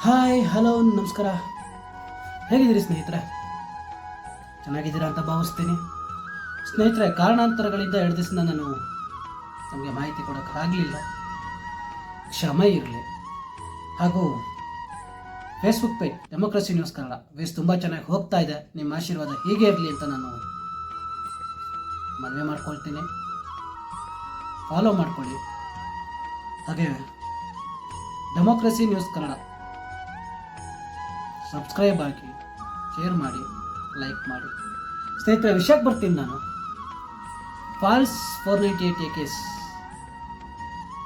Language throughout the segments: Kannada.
ಹಾಯ್ ಹಲೋ ನಮಸ್ಕಾರ. ಹೇಗಿದ್ದೀರಿ ಸ್ನೇಹಿತರೆ? ಚೆನ್ನಾಗಿದ್ದೀರಾ ಅಂತ ಭಾವಿಸ್ತೀನಿ. ಸ್ನೇಹಿತರೆ, ಕಾರಣಾಂತರಗಳಿಂದ 2 ದಿವಸ ನಾನು ನಮಗೆ ಮಾಹಿತಿ ಕೊಡೋಕ್ಕಾಗಲಿಲ್ಲ, ಕ್ಷಮೆ ಇರಲಿ. ಹಾಗೂ Facebook page democracy news Kannada ತುಂಬ ಚೆನ್ನಾಗಿ ಹೋಗ್ತಾ ಇದೆ. ನಿಮ್ಮ ಆಶೀರ್ವಾದ ಹೀಗೆ ಇರಲಿ ಅಂತ ನಾನು ಮನವಿ ಮಾಡ್ಕೊಳ್ತೀನಿ. ಫಾಲೋ ಮಾಡ್ಕೊಳ್ಳಿ. ಹಾಗೆ ಡೆಮೋಕ್ರಸಿ ನ್ಯೂಸ್ ಕನ್ನಡ ಸಬ್ಸ್ಕ್ರೈಬ್ ಆಗಿ, ಶೇರ್ ಮಾಡಿ, ಲೈಕ್ ಮಾಡಿ. ಸ್ನೇಹಿತರೆ, ವಿಷಯಕ್ಕೆ ಬರ್ತೀನಿ. ನಾನು ಫಾಲ್ಸ್ 498 ಕೇಸ್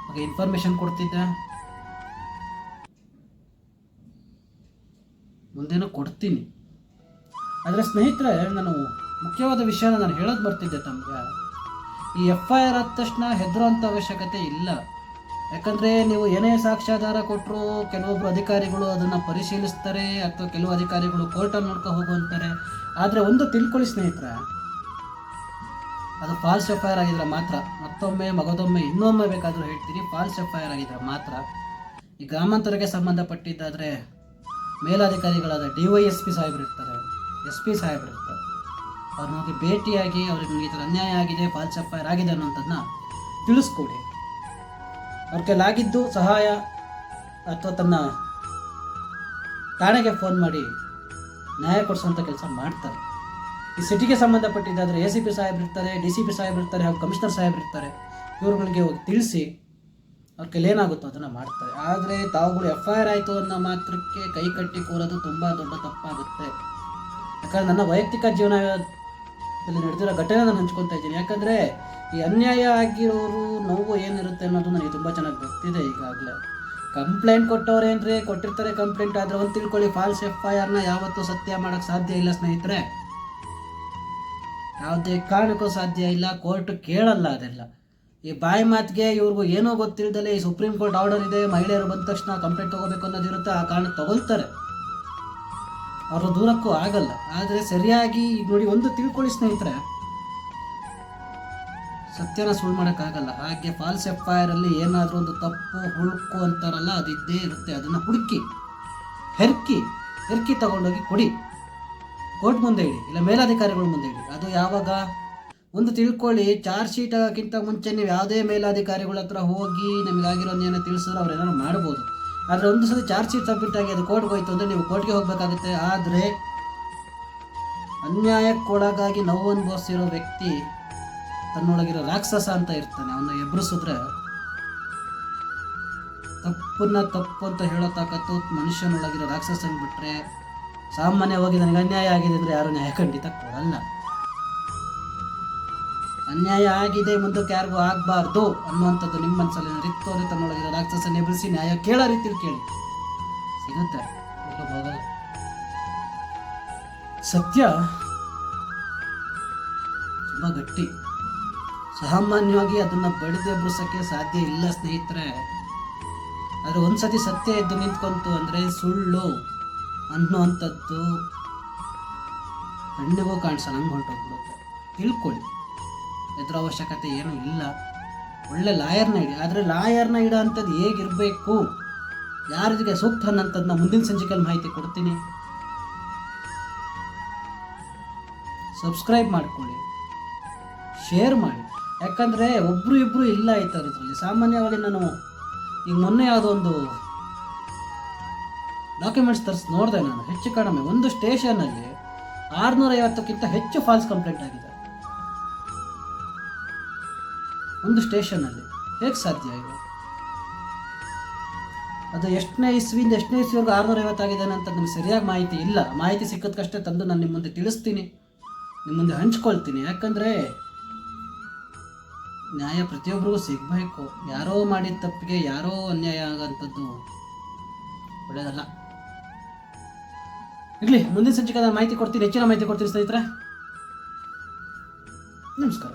ಬಗ್ಗೆ ಇನ್ಫಾರ್ಮೇಶನ್ ಕೊಡ್ತಿದ್ದೆ, ಮುಂದೇನೂ ಕೊಡ್ತೀನಿ. ಆದರೆ ಸ್ನೇಹಿತರೆ, ನಾನು ಮುಖ್ಯವಾದ ವಿಷಯನ ನಾನು ಹೇಳೋದು ಬರ್ತಿದ್ದೆ ತಮಗೆ. ಈ FIR ಆದ ತಕ್ಷಣ ಹೆದರುವಂಥ ಅವಶ್ಯಕತೆ ಇಲ್ಲ. ಯಾಕಂದರೆ ನೀವು ಏನೇ ಸಾಕ್ಷ್ಯಾಧಾರ ಕೊಟ್ಟರು ಕೆಲವೊಬ್ಬರು ಅಧಿಕಾರಿಗಳು ಅದನ್ನು ಪರಿಶೀಲಿಸ್ತಾರೆ, ಅಥವಾ ಕೆಲವು ಅಧಿಕಾರಿಗಳು ಕೋರ್ಟಲ್ಲಿ ನೋಡ್ಕೊ ಹೋಗುವಂತಾರೆ. ಆದರೆ ಒಂದು ತಿಳ್ಕೊಳ್ಳಿ ಸ್ನೇಹಿತರೆ, ಅದು ಫಾಲ್ಸ್ FIR ಆಗಿದ್ರೆ ಮಾತ್ರ, ಮತ್ತೊಮ್ಮೆ ಮಗದೊಮ್ಮೆ ಇನ್ನೊಮ್ಮೆ ಬೇಕಾದರೂ ಹೇಳ್ತೀನಿ, ಫಾಲ್ಸ್ FIR ಆಗಿದ್ರೆ ಮಾತ್ರ. ಈ ಗ್ರಾಮಾಂತರಕ್ಕೆ ಸಂಬಂಧಪಟ್ಟಿದ್ದಾದರೆ ಮೇಲಾಧಿಕಾರಿಗಳಾದ DYSP ಸಾಹೇಬರು ಇರ್ತಾರೆ, SP ಸಾಹೇಬರು ಇರ್ತಾರೆ. ಅವ್ರನ್ನ ಹೋಗಿ ಭೇಟಿಯಾಗಿ ಅವ್ರಿಗೆ ಈ ಥರ ಅನ್ಯಾಯ ಆಗಿದೆ, ಫಾಲ್ಸ್ FIR ಆಗಿದೆ ಅನ್ನೋಂಥದ್ದನ್ನ ತಿಳಿಸ್ಕೊಡಿ. ಅವ್ರ ಕೈಲಾಗಿದ್ದು ಸಹಾಯ ಅಥವಾ ತನ್ನ ಠಾಣೆಗೆ ಫೋನ್ ಮಾಡಿ ನ್ಯಾಯ ಕೊಡಿಸೋಂಥ ಕೆಲಸ ಮಾಡ್ತಾರೆ. ಈ ಸಿಟಿಗೆ ಸಂಬಂಧಪಟ್ಟಿದ್ದಾದರೆ ACP ಸಾಹೇಬ್ರು ಇರ್ತಾರೆ, DCP ಸಾಹೇಬ್ರು ಇರ್ತಾರೆ, ಹಾಗೂ ಕಮಿಷನರ್ ಸಾಹೇಬ್ರು ಇರ್ತಾರೆ. ಇವ್ರುಗಳಿಗೆ ಹೋಗಿ ತಿಳಿಸಿ ಅವ್ರ ಕೈಲೇನಾಗುತ್ತೋ ಅದನ್ನು ಮಾಡ್ತಾರೆ. ಆದರೆ ತಾವುಗಳು FIR ಆಯಿತು ಅನ್ನೋ ಮಾತ್ರಕ್ಕೆ ಕೈ ಕಟ್ಟಿ ಕೂರೋದು ತುಂಬ ದೊಡ್ಡ ತಪ್ಪಾಗುತ್ತೆ. ಯಾಕಂದರೆ ನನ್ನ ವೈಯಕ್ತಿಕ ಜೀವನದಲ್ಲಿ ನಡೆದಿರೋ ಘಟನೆ ನಾನು ಹಂಚ್ಕೊತಾ ಇದ್ದೀನಿ. ಯಾಕಂದರೆ ಈ ಅನ್ಯಾಯ ಆಗಿರೋರು ನೋವು ಏನಿರುತ್ತೆ ಅನ್ನೋದು ನನಗೆ ತುಂಬ ಚೆನ್ನಾಗಿ ಗೊತ್ತಿದೆ. ಈಗಾಗಲೇ ಕಂಪ್ಲೇಂಟ್ ಕೊಟ್ಟವ್ರೇನ್ರಿ, ಕೊಟ್ಟಿರ್ತಾರೆ ಕಂಪ್ಲೇಂಟ್. ಆದರೆ ಒಂದು ತಿಳ್ಕೊಳ್ಳಿ, ಫಾಲ್ಸ್ FIRನ ಯಾವತ್ತೂ ಸತ್ಯ ಮಾಡೋಕ್ಕೆ ಸಾಧ್ಯ ಇಲ್ಲ ಸ್ನೇಹಿತರೆ. ಯಾವುದೇ ಕಾರಣಕ್ಕೂ ಸಾಧ್ಯ ಇಲ್ಲ. ಕೋರ್ಟ್ ಕೇಳಲ್ಲ ಅದೆಲ್ಲ. ಈ ಬಾಯಿ ಮಾತಿಗೆ ಇವ್ರಿಗೂ ಏನೋ ಗೊತ್ತಿಲ್ಲದಲೇ ಈ ಸುಪ್ರೀಂ ಕೋರ್ಟ್ ಆರ್ಡರ್ ಇದೆ, ಮಹಿಳೆಯರು ಬಂದ ತಕ್ಷಣ ಕಂಪ್ಲೇಂಟ್ ತೊಗೋಬೇಕು ಅನ್ನೋದಿರುತ್ತೆ, ಆ ಕಾರಣ ತಗೊಳ್ತಾರೆ. ಅವರು ದೂರಕ್ಕೂ ಆಗಲ್ಲ. ಆದರೆ ಸರಿಯಾಗಿ ನೋಡಿ, ಒಂದು ತಿಳ್ಕೊಳ್ಳಿ ಸ್ನೇಹಿತರೆ, ಸತ್ಯನ ಸುಳ್ಳು ಮಾಡೋಕ್ಕಾಗಲ್ಲ. ಹಾಗೆ ಫಾಲ್ಸ್ FIR ಅಲ್ಲಿ ಏನಾದರೂ ಒಂದು ತಪ್ಪು ಹುಡುಕು ಅಂತಾರಲ್ಲ, ಅದು ಇದ್ದೇ ಇರುತ್ತೆ. ಅದನ್ನು ಹುಡುಕಿ ಹೆರ್ಕಿ ತಗೊಂಡೋಗಿ ಕೊಡಿ, ಕೋರ್ಟ್ ಮುಂದೆ ಇಡಿ, ಇಲ್ಲ ಮೇಲಾಧಿಕಾರಿಗಳ ಮುಂದೆ ಇಡಿ. ಅದು ಯಾವಾಗ ಒಂದು ತಿಳ್ಕೊಳ್ಳಿ, ಚಾರ್ಜ್ ಶೀಟ್ ಆಗೋಕ್ಕಿಂತ ಮುಂಚೆ ನೀವು ಯಾವುದೇ ಮೇಲಾಧಿಕಾರಿಗಳ ಹತ್ರ ಹೋಗಿ ನಿಮಗಾಗಿರೋ ಅನ್ಯಾಯ ತಿಳಿಸಿದ್ರೆ ಅವ್ರು ಏನಾದ್ರು ಮಾಡ್ಬೋದು. ಆದರೆ ಒಂದು ಸಲ ಚಾರ್ಜ್ ಶೀಟ್ ಸಬ್ಮಿಟ್ ಆಗಿ ಅದು ಕೋರ್ಟ್ಗೆ ಹೋಯ್ತು ಅಂದರೆ ನೀವು ಕೋರ್ಟ್ಗೆ ಹೋಗಬೇಕಾಗುತ್ತೆ. ಆದರೆ ಅನ್ಯಾಯಕ್ಕೊಳಗಾಗಿ ನೋವು ಅನುಭವಿಸಿರೋ ವ್ಯಕ್ತಿ ತನ್ನೊಳಗಿರೋ ರಾಕ್ಷಸ ಅಂತ ಇರ್ತಾನೆ. ಅವನ್ನ ಎಬ್ರಿಸಿದ್ರೆ ತಪ್ಪನ್ನ ತಪ್ಪು ಅಂತ ಹೇಳೋ ತಾಕತ್ತು ಮನುಷ್ಯನೊಳಗಿರೋ ರಾಕ್ಷಸನ್ ಬಿಟ್ಟರೆ, ಸಾಮಾನ್ಯವಾಗಿ ನನಗೆ ಅನ್ಯಾಯ ಆಗಿದೆ ಅಂದರೆ ಯಾರು ನ್ಯಾಯ ಖಂಡಿತ ಕೊಡಲ್ಲ. ಅನ್ಯಾಯ ಆಗಿದೆ, ಮುಂದಕ್ಕೆ ಯಾರಿಗೂ ಆಗಬಾರ್ದು ಅನ್ನುವಂಥದ್ದು ನಿಮ್ಮ ಮನಸ್ಸಲ್ಲಿ ಇತ್ತು ಅಂದರೆ ತನ್ನೊಳಗಿರೋ ರಾಕ್ಷಸನ ಎಬ್ರಿಸಿ ನ್ಯಾಯ ಕೇಳೋ ರೀತಿಲಿ ಕೇಳಿ, ಸಿಗುತ್ತೆ. ಹೋಗಲ್ಲ. ಸತ್ಯ ತುಂಬ ಗಟ್ಟಿ. ಸಾಮಾನ್ಯವಾಗಿ ಅದನ್ನು ಬಡಿದು ಎಬ್ರಿಸೋಕ್ಕೆ ಸಾಧ್ಯ ಇಲ್ಲ ಸ್ನೇಹಿತರೆ. ಆದರೆ ಒಂದ್ಸತಿ ಸತ್ಯ ಎದ್ದು ನಿಂತ್ಕೊಂತು ಅಂದರೆ ಸುಳ್ಳು ಅನ್ನುವಂಥದ್ದು ಕಣ್ಣಿಗೂ ಕಾಣಿಸಲ್ಲ, ಹಂಗೆ ಹೊರಟೋಗ್ಬಿಡುತ್ತೆ. ತಿಳ್ಕೊಳ್ಳಿ, ಎದುರ ಅವಶ್ಯಕತೆ ಏನೂ ಇಲ್ಲ. ಒಳ್ಳೆ ಲಾಯರ್ನ ಇಡಿ. ಆದರೆ ಲಾಯರ್ನ ಇಡೋ ಅಂಥದ್ದು ಹೇಗಿರಬೇಕು, ಯಾರಿಗೆ ಸೂಕ್ತ ಅನ್ನೋಂಥದ್ದನ್ನ ಮುಂದಿನ ಸಂಚಿಕೆಯಲ್ಲಿ ಮಾಹಿತಿ ಕೊಡ್ತೀನಿ. ಸಬ್ಸ್ಕ್ರೈಬ್ ಮಾಡ್ಕೊಳ್ಳಿ, ಶೇರ್ ಮಾಡಿ. ಯಾಕಂದರೆ ಒಬ್ಬರು ಇಬ್ಬರು ಇಲ್ಲ ಈ ಥರದ್ರಲ್ಲಿ. ಸಾಮಾನ್ಯವಾಗಿ ನಾನು ಈಗ ಮೊನ್ನೆ ಯಾವುದೋ ಒಂದು ಡಾಕ್ಯುಮೆಂಟ್ಸ್ ನೋಡಿದೆ ನಾನು. ಹೆಚ್ಚು ಕಡಿಮೆ ಒಂದು ಸ್ಟೇಷನಲ್ಲಿ 650ಕ್ಕಿಂತ ಹೆಚ್ಚು ಫಾಲ್ಸ್ ಕಂಪ್ಲೇಂಟ್ ಆಗಿದೆ. ಒಂದು ಸ್ಟೇಷನಲ್ಲಿ ಹೇಗೆ ಸಾಧ್ಯ ಇದೆ? ಅದು ಎಷ್ಟನೇ ಇಸ್ವಿಯಿಂದ ಎಷ್ಟನೇ ಇಸ್ವಿವರೆಗೂ 650 ಆಗಿದೆ ಅಂತ ನನಗೆ ಸರಿಯಾಗಿ ಮಾಹಿತಿ ಇಲ್ಲ. ಮಾಹಿತಿ ಸಿಕ್ಕೋದಕ್ಕಷ್ಟೇ ತಂದು ನಾನು ನಿಮ್ಮ ಮುಂದೆ ತಿಳಿಸ್ತೀನಿ, ನಿಮ್ಮ ಮುಂದೆ ಹಂಚ್ಕೊಳ್ತೀನಿ. ಯಾಕಂದರೆ ನ್ಯಾಯ ಪ್ರತಿಯೊಬ್ಬರಿಗೂ ಸಿಗಬೇಕು. ಯಾರೋ ಮಾಡಿದ ತಪ್ಪಿಗೆ ಯಾರೋ ಅನ್ಯಾಯ ಆಗೋಂಥದ್ದು ಒಳ್ಳೆಯದಲ್ಲ. ಇರಲಿ, ಮುಂದಿನ ಸಂಚಿಕೆ ನಾನು ಮಾಹಿತಿ ಕೊಡ್ತೀನಿ, ಹೆಚ್ಚಿನ ಮಾಹಿತಿ ಕೊಡ್ತೀನಿ ಸ್ನೇಹಿತರೆ. ನಮಸ್ಕಾರ.